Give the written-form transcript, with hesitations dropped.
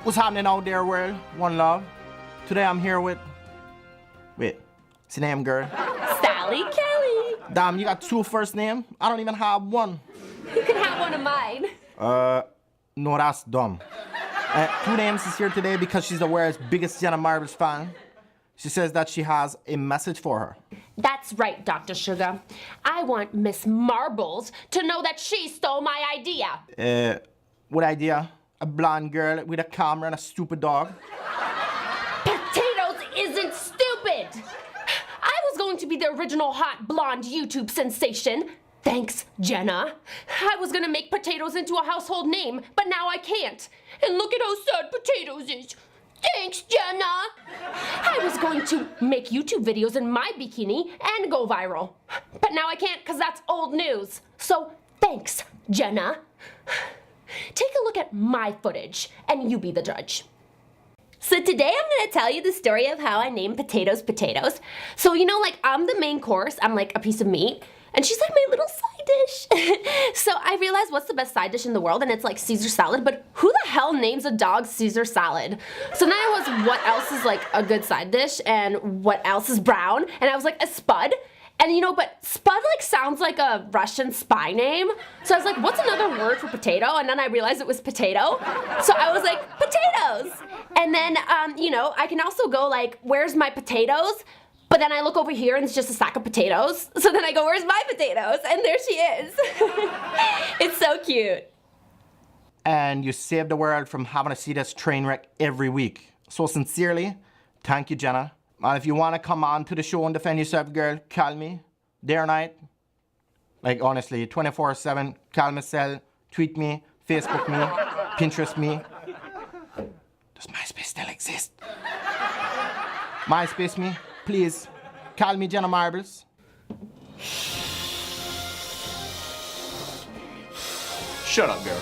What's happening out there, world? One love. Today I'm here with... Wait, what's your name, girl? Sally Kelly. Damn, you got two first name? I don't even have one. You can have one of mine. No, that's dumb. Two Names is here today because she's the world's biggest Jenna Marbles fan. She says that she has a message for her. That's right, Dr. Sugar. I want Miss Marbles to know that she stole my idea. What idea? A blonde girl with a camera and a stupid dog? Potatoes isn't stupid! I was going to be the original hot blonde YouTube sensation. Thanks, Jenna. I was gonna make Potatoes into a household name, but now I can't. And look at how sad Potatoes is. Thanks, Jenna. I was going to make YouTube videos in my bikini and go viral. But now I can't because that's old news. So thanks, Jenna. Take a look at my footage and you be the judge. So today I'm gonna tell you the story of how I named Potatoes Potatoes. So you know, like, I'm the main course, I'm like a piece of meat, and she's like my little side dish. So I realized what's the best side dish in the world, and it's like Caesar salad, but who the hell names a dog Caesar salad? So then I was, what else is like a good side dish, and what else is brown? And I was like, a spud. And you know, but spud like sounds like a Russian spy name. So I was like, what's another word for potato? And then I realized it was potato. So I was like, potatoes. And then, you know, I can also go like, where's my potatoes? But then I look over here and it's just a sack of potatoes. So then I go, where's my potatoes? And there she is. It's so cute. And you save the world from having to see this train wreck every week. So sincerely, thank you, Jenna. And if you want to come on to the show and defend yourself, girl, call me. Day or night. Like, honestly, 24/7. Call me, cell, tweet me, Facebook me, Pinterest me. Does MySpace still exist? MySpace me, please. Call me Jenna Marbles. Shut up, girl.